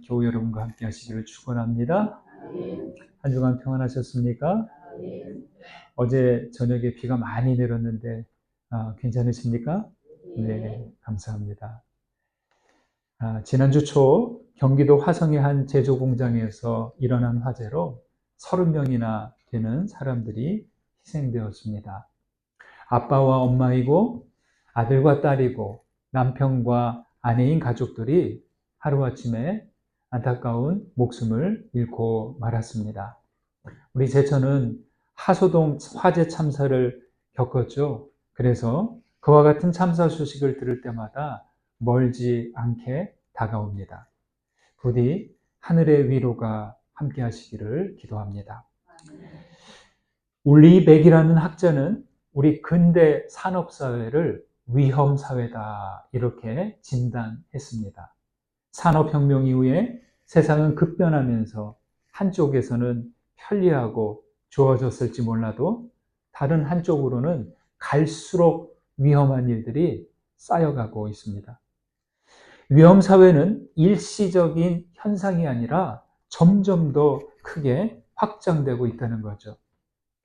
교우 여러분과 함께 하시기를 축원합니다. 한 주간 평안하셨습니까? 어제 저녁에 비가 많이 내렸는데 괜찮으십니까? 네, 감사합니다. 지난주 초 경기도 화성의 한 제조 공장에서 일어난 화재로 30명이나 되는 사람들이 희생되었습니다. 아빠와 엄마이고 아들과 딸이고 남편과 아내인 가족들이 하루아침에 안타까운 목숨을 잃고 말았습니다. 우리 제천은 하소동 화재 참사를 겪었죠. 그래서 그와 같은 참사 소식을 들을 때마다 멀지 않게 다가옵니다. 부디 하늘의 위로가 함께 하시기를 기도합니다. 울리백이라는 학자는 우리 근대 산업사회를 위험사회다 이렇게 진단했습니다. 산업혁명 이후에 세상은 급변하면서 한쪽에서는 편리하고 좋아졌을지 몰라도 다른 한쪽으로는 갈수록 위험한 일들이 쌓여가고 있습니다. 위험사회는 일시적인 현상이 아니라 점점 더 크게 확장되고 있다는 거죠.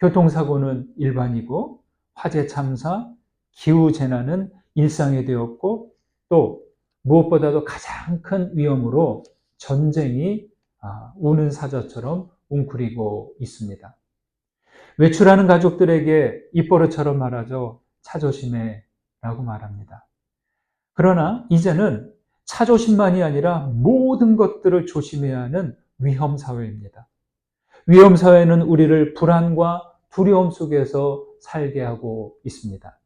교통사고는 일반이고 화재 참사, 기후재난은 일상이 되었고 또 무엇보다도 가장 큰 위험으로 전쟁이 우는 사자처럼 웅크리고 있습니다. 외출하는 가족들에게 입버릇처럼 말하죠. 차 조심해 라고 말합니다. 그러나 이제는 차 조심만이 아니라 모든 것들을 조심해야 하는 위험사회입니다. 위험사회는 우리를 불안과 두려움 속에서 살게 하고 있습니다.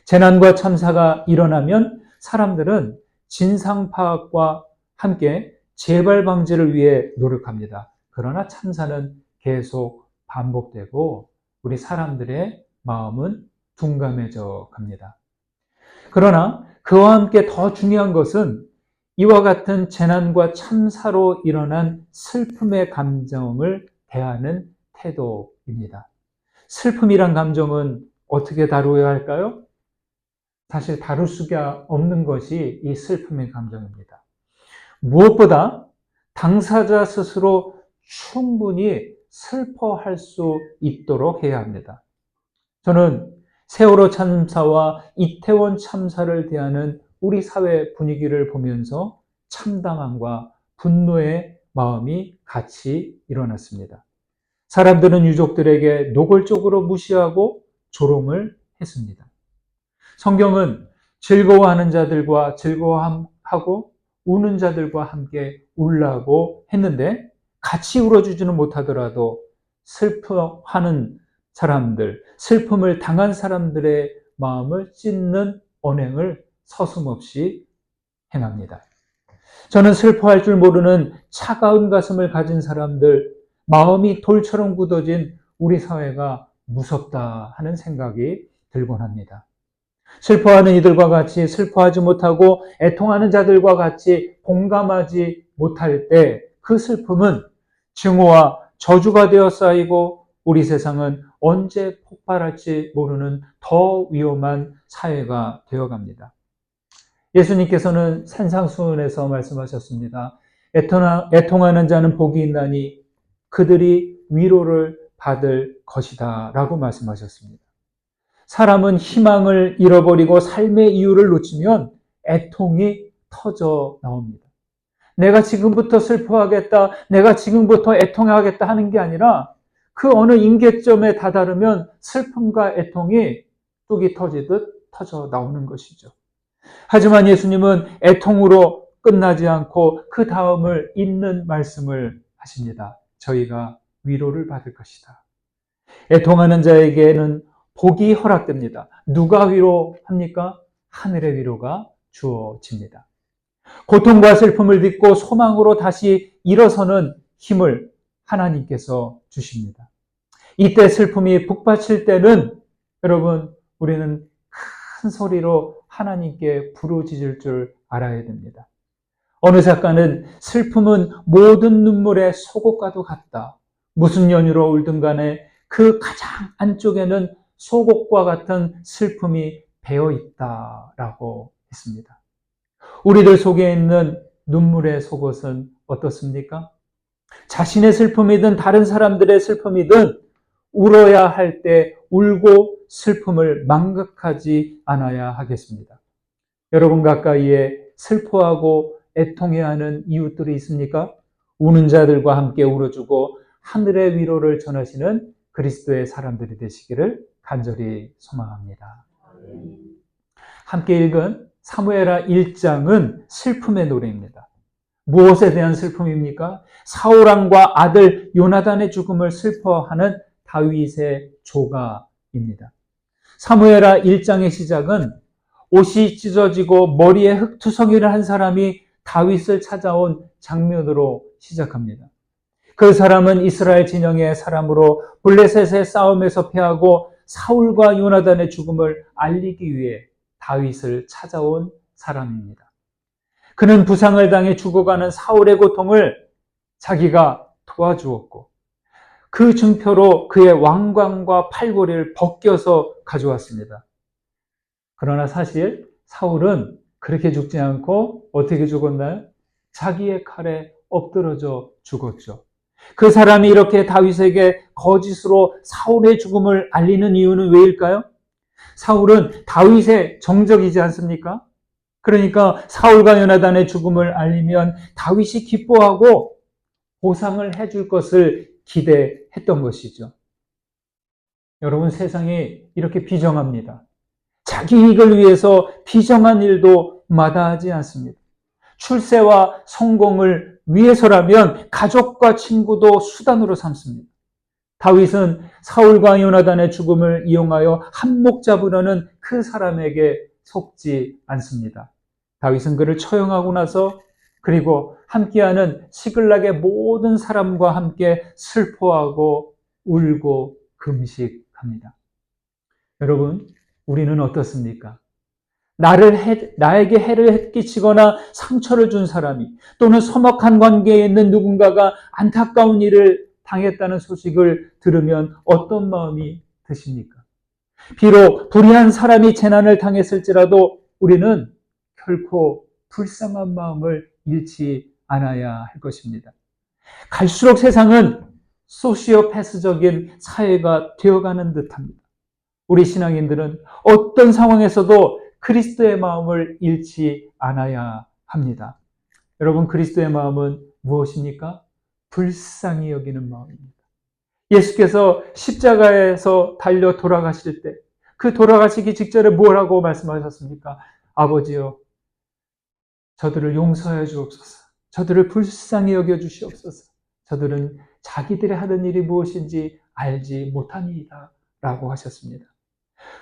재난과 참사가 일어나면 사람들은 진상 파악과 함께 재발 방지를 위해 노력합니다. 그러나 참사는 계속 반복되고 우리 사람들의 마음은 둔감해져 갑니다. 그러나 그와 함께 더 중요한 것은 이와 같은 재난과 참사로 일어난 슬픔의 감정을 대하는 태도입니다. 슬픔이란 감정은 어떻게 다루어야 할까요? 사실 다룰 수가 없는 것이 이 슬픔의 감정입니다. 무엇보다 당사자 스스로 충분히 슬퍼할 수 있도록 해야 합니다. 저는 세월호 참사와 이태원 참사를 대하는 우리 사회 분위기를 보면서 참담함과 분노의 마음이 같이 일어났습니다. 사람들은 유족들에게 노골적으로 무시하고 조롱을 했습니다. 성경은 즐거워하는 자들과 즐거워하고 우는 자들과 함께 울라고 했는데 같이 울어주지는 못하더라도 슬퍼하는 사람들, 슬픔을 당한 사람들의 마음을 찢는 언행을 서슴없이 행합니다. 저는 슬퍼할 줄 모르는 차가운 가슴을 가진 사람들, 마음이 돌처럼 굳어진 우리 사회가 무섭다 하는 생각이 들곤 합니다. 슬퍼하는 이들과 같이 슬퍼하지 못하고 애통하는 자들과 같이 공감하지 못할 때 그 슬픔은 증오와 저주가 되어 쌓이고 우리 세상은 언제 폭발할지 모르는 더 위험한 사회가 되어갑니다. 예수님께서는 산상수훈에서 말씀하셨습니다. 애통하는 자는 복이 있나니 그들이 위로를 받을 것이다 라고 말씀하셨습니다. 사람은 희망을 잃어버리고 삶의 이유를 놓치면 애통이 터져 나옵니다. 내가 지금부터 슬퍼하겠다, 내가 지금부터 애통하겠다 하는 게 아니라 그 어느 임계점에 다다르면 슬픔과 애통이 뚝이 터지듯 터져 나오는 것이죠. 하지만 예수님은 애통으로 끝나지 않고 그 다음을 잇는 말씀을 하십니다. 저희가 위로를 받을 것이다. 애통하는 자에게는 복이 허락됩니다. 누가 위로합니까? 하늘의 위로가 주어집니다. 고통과 슬픔을 딛고 소망으로 다시 일어서는 힘을 하나님께서 주십니다. 이때 슬픔이 북받칠 때는 여러분 우리는 큰 소리로 하나님께 부르짖을 줄 알아야 됩니다. 어느 작가는 슬픔은 모든 눈물의 속옷과도 같다. 무슨 연유로 울든 간에 그 가장 안쪽에는 속옷과 같은 슬픔이 배어 있다라고 했습니다. 우리들 속에 있는 눈물의 속옷은 어떻습니까? 자신의 슬픔이든 다른 사람들의 슬픔이든 울어야 할 때 울고 슬픔을 망각하지 않아야 하겠습니다. 여러분 가까이에 슬퍼하고 애통해야 하는 이웃들이 있습니까? 우는 자들과 함께 울어주고 하늘의 위로를 전하시는 그리스도의 사람들이 되시기를 간절히 소망합니다. 함께 읽은 사무엘하 1장은 슬픔의 노래입니다. 무엇에 대한 슬픔입니까? 사울왕과 아들 요나단의 죽음을 슬퍼하는 다윗의 조가입니다. 사무엘하 1장의 시작은 옷이 찢어지고 머리에 흙투성이를 한 사람이 다윗을 찾아온 장면으로 시작합니다. 그 사람은 이스라엘 진영의 사람으로 블레셋의 싸움에서 패하고 사울과 요나단의 죽음을 알리기 위해 다윗을 찾아온 사람입니다. 그는 부상을 당해 죽어가는 사울의 고통을 자기가 도와주었고 그 증표로 그의 왕관과 팔걸이를 벗겨서 가져왔습니다. 그러나 사실 사울은 그렇게 죽지 않고 어떻게 죽었나요? 자기의 칼에 엎드러져 죽었죠. 그 사람이 이렇게 다윗에게 거짓으로 사울의 죽음을 알리는 이유는 왜일까요? 사울은 다윗의 정적이지 않습니까? 그러니까 사울과 요나단의 죽음을 알리면 다윗이 기뻐하고 보상을 해줄 것을 기대했던 것이죠. 여러분, 세상이 이렇게 비정합니다. 자기 이익을 위해서 비정한 일도 마다하지 않습니다. 출세와 성공을 위해서라면 가족과 친구도 수단으로 삼습니다. 다윗은 사울과 요나단의 죽음을 이용하여 한몫 잡으려는 그 사람에게 속지 않습니다. 다윗은 그를 처형하고 나서 그리고 함께하는 시글락의 모든 사람과 함께 슬퍼하고 울고 금식합니다. 여러분, 우리는 어떻습니까? 나에게 해를 끼치거나 상처를 준 사람이 또는 서먹한 관계에 있는 누군가가 안타까운 일을 당했다는 소식을 들으면 어떤 마음이 드십니까? 비록 불의한 사람이 재난을 당했을지라도 우리는 결코 불쌍한 마음을 잃지 않아야 할 것입니다. 갈수록 세상은 소시오패스적인 사회가 되어가는 듯합니다. 우리 신앙인들은 어떤 상황에서도 그리스도의 마음을 잃지 않아야 합니다. 여러분, 그리스도의 마음은 무엇입니까? 불쌍히 여기는 마음입니다. 예수께서 십자가에서 달려 돌아가실 때 그 돌아가시기 직전에 뭐라고 말씀하셨습니까? 아버지여, 저들을 용서해 주옵소서. 저들을 불쌍히 여겨 주시옵소서. 저들은 자기들의 하는 일이 무엇인지 알지 못하니이다 라고 하셨습니다.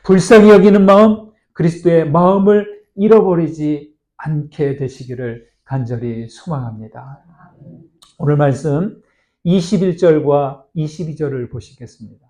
불쌍히 여기는 마음, 그리스도의 마음을 잃어버리지 않게 되시기를 간절히 소망합니다. 오늘 말씀 21절과 22절을 보시겠습니다.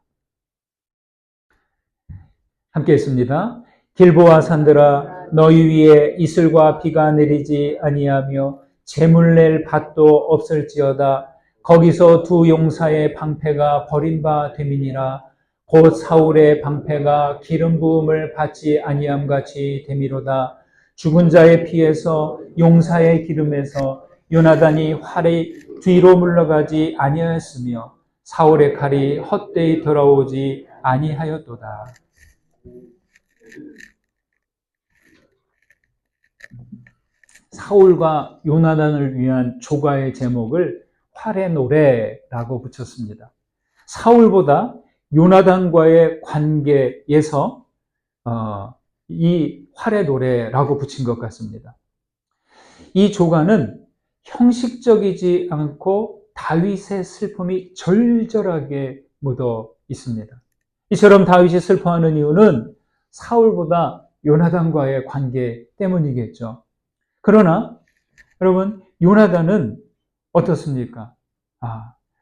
함께 읽습니다. 길보아 산들아 너희 위에 이슬과 비가 내리지 아니하며 재물 낼 밭도 없을지어다. 거기서 두 용사의 방패가 버린 바 됨이니라. 곧 사울의 방패가 기름 부음을 받지 아니함 같이 됨이로다. 죽은 자의 피에서 용사의 기름에서 요나단이 활이 뒤로 물러가지 아니하였으며 사울의 칼이 헛되이 돌아오지 아니하였도다. 사울과 요나단을 위한 조가의 제목을 활의 노래라고 붙였습니다. 사울보다 요나단과의 관계에서 이 활의 노래라고 붙인 것 같습니다. 이 조가는 형식적이지 않고 다윗의 슬픔이 절절하게 묻어 있습니다. 이처럼 다윗이 슬퍼하는 이유는 사울보다 요나단과의 관계 때문이겠죠. 그러나 여러분, 요나단은 어떻습니까?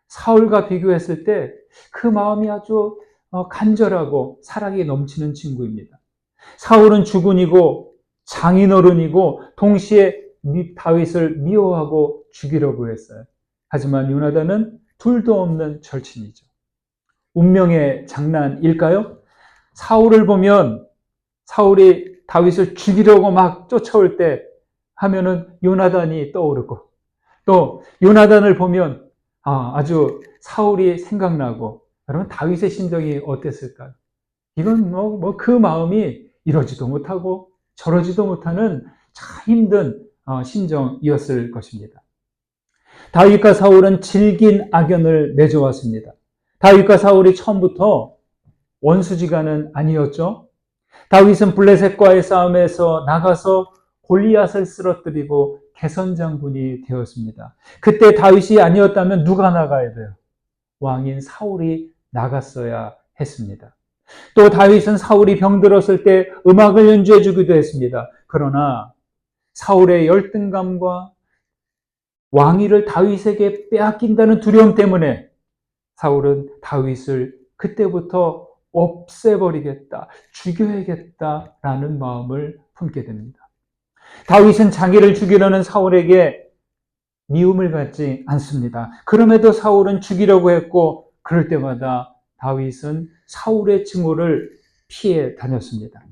사울과 비교했을 때 그 마음이 아주 간절하고 사랑이 넘치는 친구입니다. 사울은 주군이고 장인어른이고 동시에 다윗을 미워하고 죽이려고 했어요. 하지만 요나단은 둘도 없는 절친이죠. 운명의 장난일까요? 사울을 보면 사울이 다윗을 죽이려고 막 쫓아올 때 하면은 요나단이 떠오르고 또 요나단을 보면 아주 사울이 생각나고, 여러분 다윗의 심정이 어땠을까요? 이건 그 마음이 이러지도 못하고 저러지도 못하는 참 힘든 심정이었을 것입니다. 다윗과 사울은 질긴 악연을 맺어왔습니다. 다윗과 사울이 처음부터 원수지간은 아니었죠. 다윗은 블레셋과의 싸움에서 나가서 골리앗을 쓰러뜨리고 개선장군이 되었습니다. 그때 다윗이 아니었다면 누가 나가야 돼요? 왕인 사울이 나갔어야 했습니다. 또 다윗은 사울이 병들었을 때 음악을 연주해 주기도 했습니다. 그러나 사울의 열등감과 왕위를 다윗에게 빼앗긴다는 두려움 때문에 사울은 다윗을 그때부터 없애버리겠다, 죽여야겠다라는 마음을 품게 됩니다. 다윗은 자기를 죽이려는 사울에게 미움을 갖지 않습니다. 그럼에도 사울은 죽이려고 했고, 그럴 때마다 다윗은 사울의 증오를 피해 다녔습니다.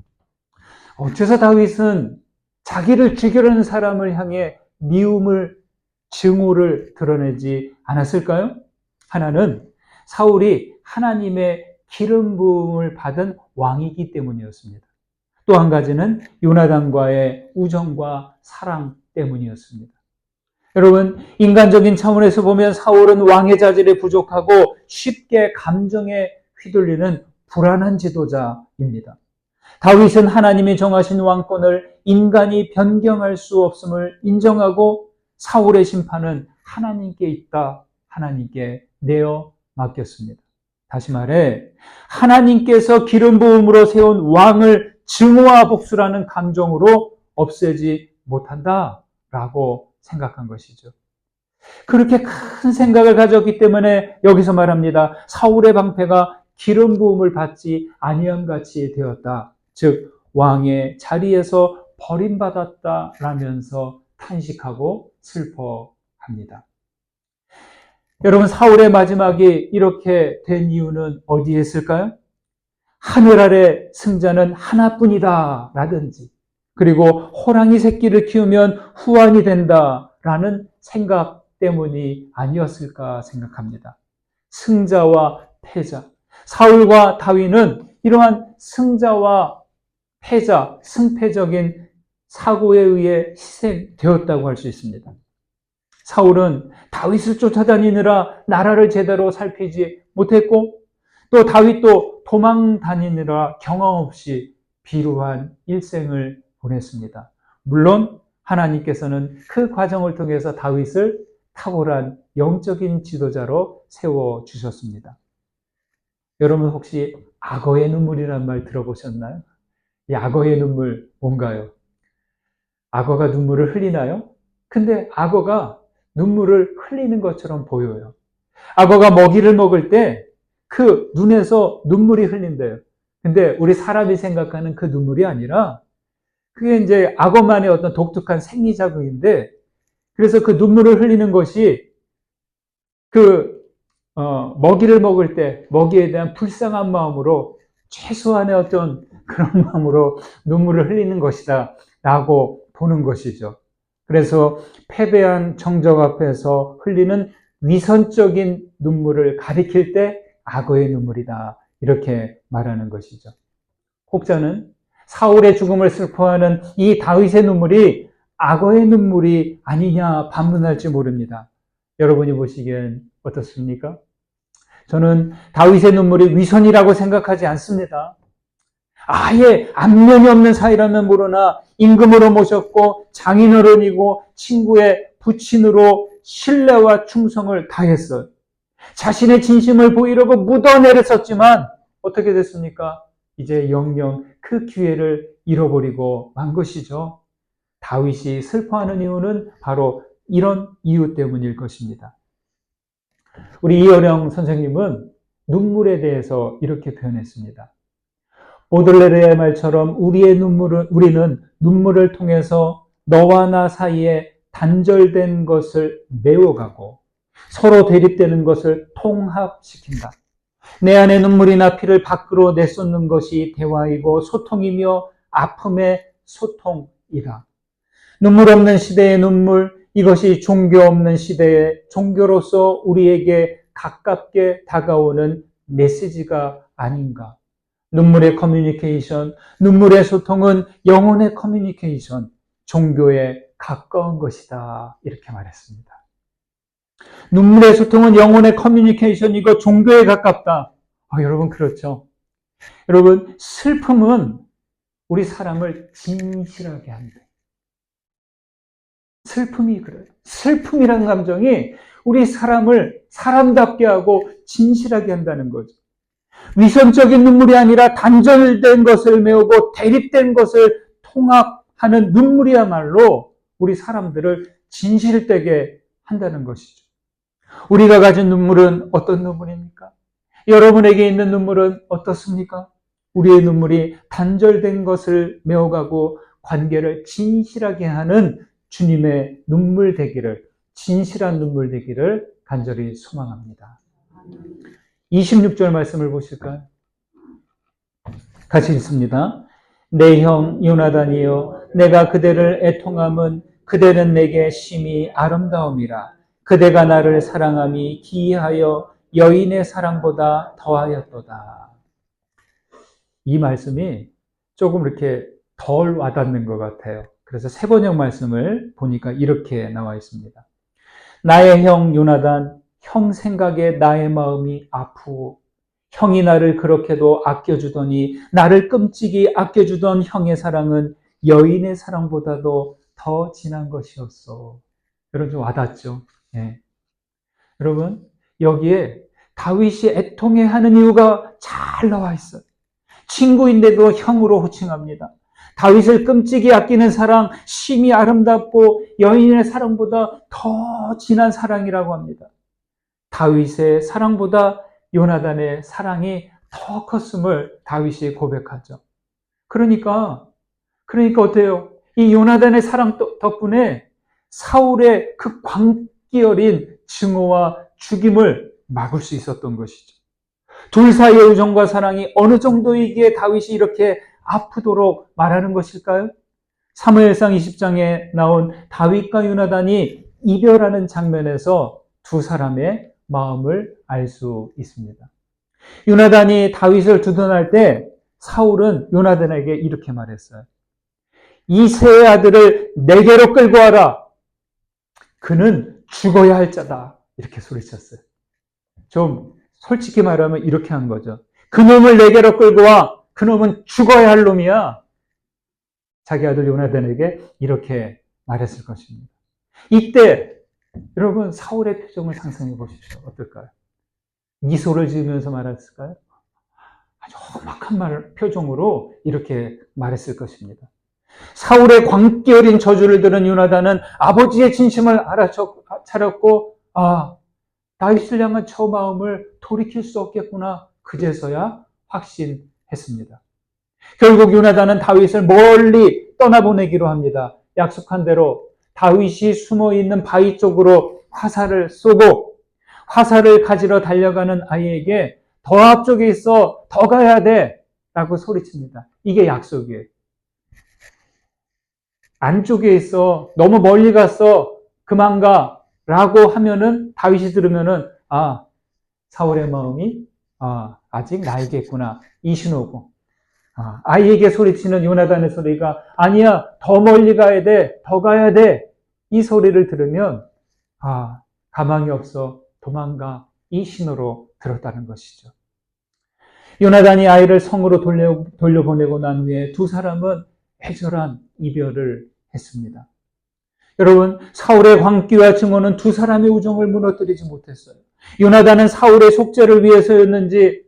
어째서 다윗은 자기를 죽이려는 사람을 향해 미움을, 증오를 드러내지 않았을까요? 하나는 사울이 하나님의 기름 부음을 받은 왕이기 때문이었습니다. 또 한 가지는 요나단과의 우정과 사랑 때문이었습니다. 여러분, 인간적인 차원에서 보면 사울은 왕의 자질이 부족하고 쉽게 감정에 휘둘리는 불안한 지도자입니다. 다윗은 하나님이 정하신 왕권을 인간이 변경할 수 없음을 인정하고 사울의 심판은 하나님께 있다, 하나님께 내어 맡겼습니다. 다시 말해 하나님께서 기름 부음으로 세운 왕을 증오와 복수라는 감정으로 없애지 못한다라고 생각한 것이죠. 그렇게 큰 생각을 가졌기 때문에 여기서 말합니다. 사울의 방패가 기름 부음을 받지 아니함 같이 되었다. 즉 왕의 자리에서 버림받았다라면서 탄식하고 슬퍼합니다. 여러분, 사울의 마지막이 이렇게 된 이유는 어디에 있을까요? 하늘 아래 승자는 하나뿐이다 라든지, 그리고 호랑이 새끼를 키우면 후환이 된다 라는 생각 때문이 아니었을까 생각합니다. 승자와 패자, 사울과 다윗은 이러한 승자와 패자, 승패적인 사고에 의해 희생되었다고 할 수 있습니다. 사울은 다윗을 쫓아다니느라 나라를 제대로 살피지 못했고, 또 다윗도 도망 다니느라 경험 없이 비루한 일생을 보냈습니다. 물론 하나님께서는 그 과정을 통해서 다윗을 탁월한 영적인 지도자로 세워주셨습니다. 여러분 혹시 악어의 눈물이라는 말 들어보셨나요? 이 악어의 눈물 뭔가요? 악어가 눈물을 흘리나요? 근데 악어가 눈물을 흘리는 것처럼 보여요. 악어가 먹이를 먹을 때 그 눈에서 눈물이 흘린대요. 근데 우리 사람이 생각하는 그 눈물이 아니라 그게 이제 악어만의 어떤 독특한 생리자극인데, 그래서 그 눈물을 흘리는 것이 먹이를 먹을 때 먹이에 대한 불쌍한 마음으로, 최소한의 어떤 그런 마음으로 눈물을 흘리는 것이다 라고 보는 것이죠. 그래서 패배한 정적 앞에서 흘리는 위선적인 눈물을 가리킬 때 악어의 눈물이다 이렇게 말하는 것이죠. 혹자는 사울의 죽음을 슬퍼하는 이 다윗의 눈물이 악어의 눈물이 아니냐 반문할지 모릅니다. 여러분이 보시기엔 어떻습니까? 저는 다윗의 눈물이 위선이라고 생각하지 않습니다. 아예 안면이 없는 사이라면 모르나 임금으로 모셨고 장인어른이고 친구의 부친으로 신뢰와 충성을 다했어요. 자신의 진심을 보이려고 묻어내렸었지만 어떻게 됐습니까? 이제 영영 그 기회를 잃어버리고 만 것이죠. 다윗이 슬퍼하는 이유는 바로 이런 이유 때문일 것입니다. 우리 이어령 선생님은 눈물에 대해서 이렇게 표현했습니다. 보들레르의 말처럼 우리는 눈물을 통해서 너와 나 사이에 단절된 것을 메워가고 서로 대립되는 것을 통합시킨다. 내 안에 눈물이나 피를 밖으로 내쏟는 것이 대화이고 소통이며 아픔의 소통이다. 눈물 없는 시대의 눈물, 이것이 종교 없는 시대에 종교로서 우리에게 가깝게 다가오는 메시지가 아닌가. 눈물의 커뮤니케이션, 눈물의 소통은 영혼의 커뮤니케이션, 종교에 가까운 것이다. 이렇게 말했습니다. 눈물의 소통은 영혼의 커뮤니케이션이고 종교에 가깝다. 여러분 그렇죠? 여러분 슬픔은 우리 사람을 진실하게 한다. 슬픔이 그래요. 슬픔이라는 감정이 우리 사람을 사람답게 하고 진실하게 한다는 거죠. 위선적인 눈물이 아니라 단절된 것을 메우고 대립된 것을 통합하는 눈물이야말로 우리 사람들을 진실되게 한다는 것이죠. 우리가 가진 눈물은 어떤 눈물입니까? 여러분에게 있는 눈물은 어떻습니까? 우리의 눈물이 단절된 것을 메워가고 관계를 진실하게 하는 주님의 눈물 되기를, 진실한 눈물 되기를 간절히 소망합니다. 26절 말씀을 보실까요? 같이 읽습니다. 내 형 요나단이여, 내가 그대를 애통함은 그대는 내게 심히 아름다움이라. 그대가 나를 사랑함이 기이하여 여인의 사랑보다 더하였도다. 이 말씀이 조금 이렇게 덜 와닿는 것 같아요. 그래서 세번역 말씀을 보니까 이렇게 나와 있습니다. 나의 형 요나단, 형 생각에 나의 마음이 아프오. 형이 나를 그렇게도 아껴주더니 나를 끔찍이 아껴주던 형의 사랑은 여인의 사랑보다도 더 진한 것이었어. 여러분 좀 와닿죠? 네. 여러분 여기에 다윗이 애통해하는 이유가 잘 나와 있어요. 친구인데도 형으로 호칭합니다. 다윗을 끔찍이 아끼는 사랑, 심히 아름답고 여인의 사랑보다 더 진한 사랑이라고 합니다. 다윗의 사랑보다 요나단의 사랑이 더 컸음을 다윗이 고백하죠. 그러니까 어때요? 이 요나단의 사랑 덕분에 사울의 그 광기 어린 증오와 죽임을 막을 수 있었던 것이죠. 둘 사이의 우정과 사랑이 어느 정도이기에 다윗이 이렇게 아프도록 말하는 것일까요? 사무엘상 20장에 나온 다윗과 요나단이 이별하는 장면에서 두 사람의 마음을 알 수 있습니다. 요나단이 다윗을 두둔할 때 사울은 요나단에게 이렇게 말했어요. 이 세 아들을 내게로 끌고 와라. 그는 죽어야 할 자다. 이렇게 소리쳤어요. 좀 솔직히 말하면 이렇게 한 거죠. 그놈을 내게로 끌고 와. 그놈은 죽어야 할 놈이야. 자기 아들 요나단에게 이렇게 말했을 것입니다. 이때 여러분 사울의 표정을 상상해 보십시오. 어떨까요? 미소를 지으면서 말했을까요? 아주 험악한 표정으로 이렇게 말했을 것입니다. 사울의 광기 어린 저주를 들은 요나단은 아버지의 진심을 알아차렸고 다윗을 향한 저 마음을 돌이킬 수 없겠구나. 그제서야 확신했습니다. 결국 요나단은 다윗을 멀리 떠나보내기로 합니다. 약속한 대로 다윗이 숨어있는 바위 쪽으로 화살을 쏘고 화살을 가지러 달려가는 아이에게 더 앞쪽에 있어, 더 가야 돼 라고 소리칩니다. 이게 약속이에요. 안쪽에 있어, 너무 멀리 갔어, 그만 가 라고 하면은 다윗이 들으면은 사울의 마음이 아직 나에게 있구나, 이 신호고, 아이에게 소리치는 요나단의 소리가 아니야, 더 멀리 가야 돼, 더 가야 돼, 이 소리를 들으면 가망이 없어, 도망가, 이 신호로 들었다는 것이죠. 요나단이 아이를 성으로 돌려보내고 난 후에 두 사람은 애절한 이별을 했습니다. 여러분, 사울의 광기와 증오는 두 사람의 우정을 무너뜨리지 못했어요. 요나단은 사울의 속죄를 위해서였는지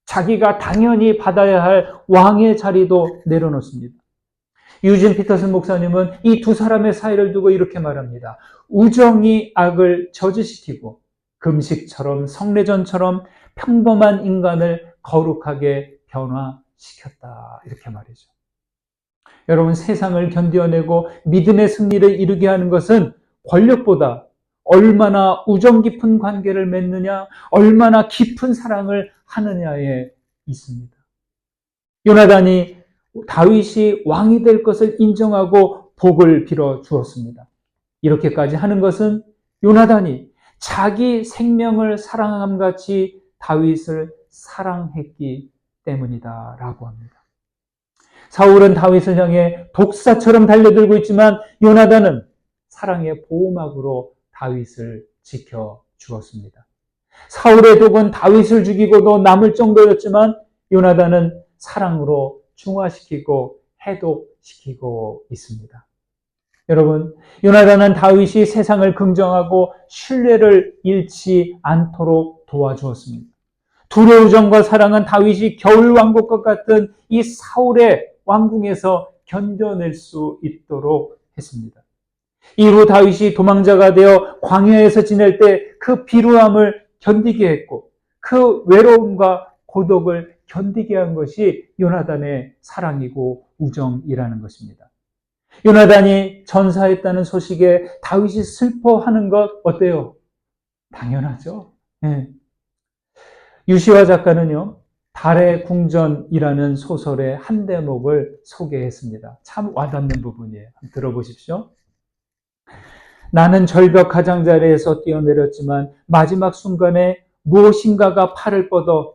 자기가 당연히 받아야 할 왕의 자리도 내려놓습니다. 유진 피터슨 목사님은 이 두 사람의 사이를 두고 이렇게 말합니다. 우정이 악을 저지시키고 금식처럼 성례전처럼 평범한 인간을 거룩하게 변화시켰다. 이렇게 말이죠. 여러분, 세상을 견뎌내고 믿음의 승리를 이루게 하는 것은 권력보다 얼마나 우정 깊은 관계를 맺느냐, 얼마나 깊은 사랑을 하느냐에 있습니다. 요나단이 다윗이 왕이 될 것을 인정하고 복을 빌어 주었습니다. 이렇게까지 하는 것은 요나단이 자기 생명을 사랑함 같이 다윗을 사랑했기 때문이다라고 합니다. 사울은 다윗을 향해 독사처럼 달려들고 있지만 요나단은 사랑의 보호막으로 다윗을 지켜 주었습니다. 사울의 독은 다윗을 죽이고도 남을 정도였지만 요나단은 사랑으로 중화시키고 해독시키고 있습니다. 여러분, 요나단은 다윗이 세상을 긍정하고 신뢰를 잃지 않도록 도와주었습니다. 둘의 우정과 사랑은 다윗이 겨울왕국과 같은 이 사울의 왕궁에서 견뎌낼 수 있도록 했습니다. 이후 다윗이 도망자가 되어 광야에서 지낼 때 그 비루함을 견디게 했고 그 외로움과 고독을 견디게 한 것이 요나단의 사랑이고 우정이라는 것입니다. 요나단이 전사했다는 소식에 다윗이 슬퍼하는 것 어때요? 당연하죠. 네. 유시화 작가는요, 달의 궁전이라는 소설의 한 대목을 소개했습니다. 참 와닿는 부분이에요. 한번 들어보십시오. 나는 절벽 가장자리에서 뛰어내렸지만 마지막 순간에 무엇인가가 팔을 뻗어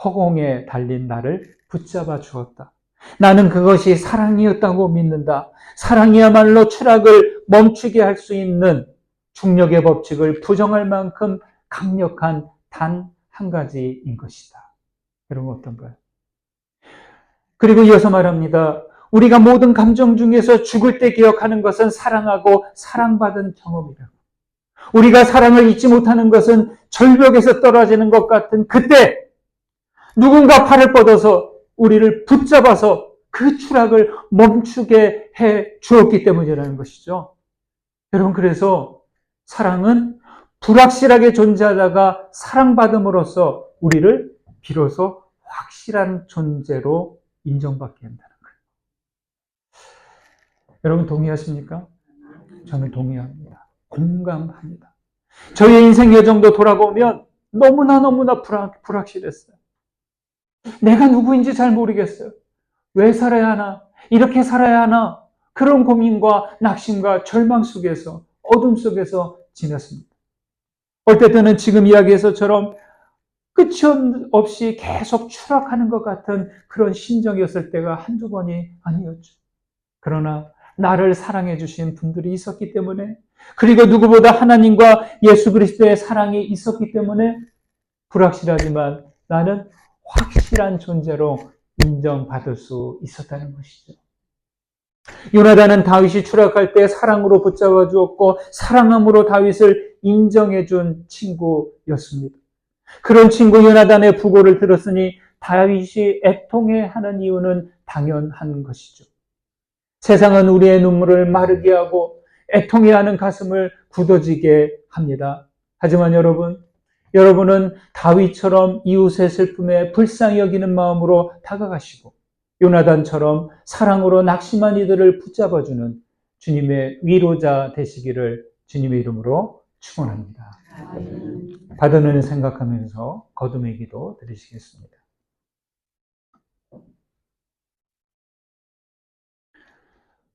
허공에 달린 나를 붙잡아 주었다. 나는 그것이 사랑이었다고 믿는다. 사랑이야말로 추락을 멈추게 할 수 있는 중력의 법칙을 부정할 만큼 강력한 단 한 가지인 것이다. 여러분 어떤가요? 그리고 이어서 말합니다. 우리가 모든 감정 중에서 죽을 때 기억하는 것은 사랑하고 사랑받은 경험이라고. 우리가 사랑을 잊지 못하는 것은 절벽에서 떨어지는 것 같은 그때 누군가 팔을 뻗어서 우리를 붙잡아서 그 추락을 멈추게 해 주었기 때문이라는 것이죠. 여러분, 그래서 사랑은 불확실하게 존재하다가 사랑받음으로써 우리를 비로소 확실한 존재로 인정받게 한다는 거예요. 여러분 동의하십니까? 저는 동의합니다. 공감합니다. 저의 인생 여정도 돌아보면 너무나 불확실했어요. 내가 누구인지 잘 모르겠어요. 왜 살아야 하나? 이렇게 살아야 하나? 그런 고민과 낙심과 절망 속에서, 어둠 속에서 지냈습니다. 어떨 때는 지금 이야기에서처럼 끝이 없이 계속 추락하는 것 같은 그런 심정이었을 때가 한두 번이 아니었죠. 그러나 나를 사랑해 주신 분들이 있었기 때문에, 그리고 누구보다 하나님과 예수 그리스도의 사랑이 있었기 때문에 불확실하지만 나는 확실한 존재로 인정받을 수 있었다는 것이죠. 요나단은 다윗이 추락할 때 사랑으로 붙잡아 주었고 사랑함으로 다윗을 인정해 준 친구였습니다. 그런 친구 요나단의 부고를 들었으니 다윗이 애통해하는 이유는 당연한 것이죠. 세상은 우리의 눈물을 마르게 하고 애통해하는 가슴을 굳어지게 합니다. 하지만 여러분은 다윗처럼 이웃의 슬픔에 불쌍히 여기는 마음으로 다가가시고 요나단처럼 사랑으로 낙심한 이들을 붙잡아주는 주님의 위로자 되시기를 주님의 이름으로 축원합니다. 받은 은혜 생각하면서 거듭의 기도 드리시겠습니다.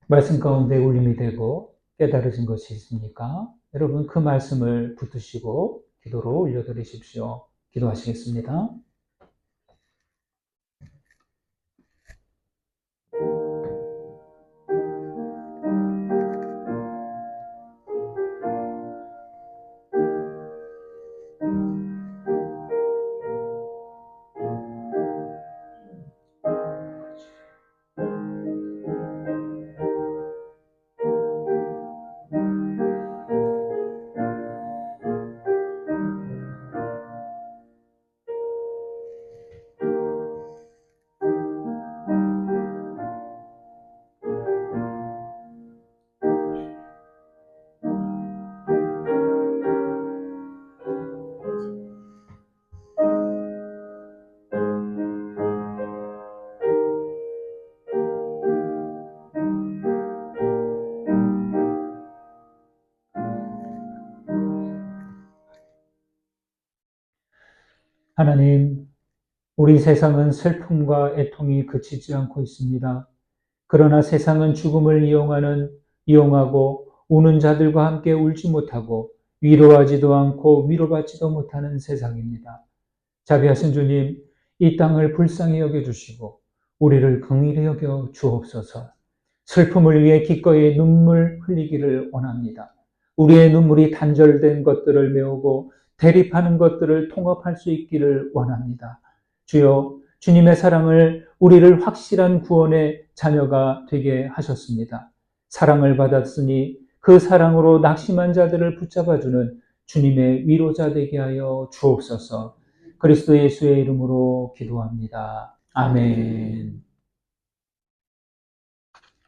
말씀 가운데 울림이 되고 깨달으신 것이 있습니까? 여러분 그 말씀을 붙드시고 기도로 올려드리십시오. 기도하시겠습니다. 하나님, 우리 세상은 슬픔과 애통이 그치지 않고 있습니다. 그러나 세상은 죽음을 이용하고 우는 자들과 함께 울지 못하고 위로하지도 않고 위로받지도 못하는 세상입니다. 자비하신 주님, 이 땅을 불쌍히 여겨주시고 우리를 긍휼히 여겨 주옵소서. 슬픔을 위해 기꺼이 눈물 흘리기를 원합니다. 우리의 눈물이 단절된 것들을 메우고 대립하는 것들을 통합할 수 있기를 원합니다. 주여, 주님의 사랑을 우리를 확실한 구원의 자녀가 되게 하셨습니다. 사랑을 받았으니 그 사랑으로 낙심한 자들을 붙잡아주는 주님의 위로자 되게 하여 주옵소서. 그리스도 예수의 이름으로 기도합니다. 아멘.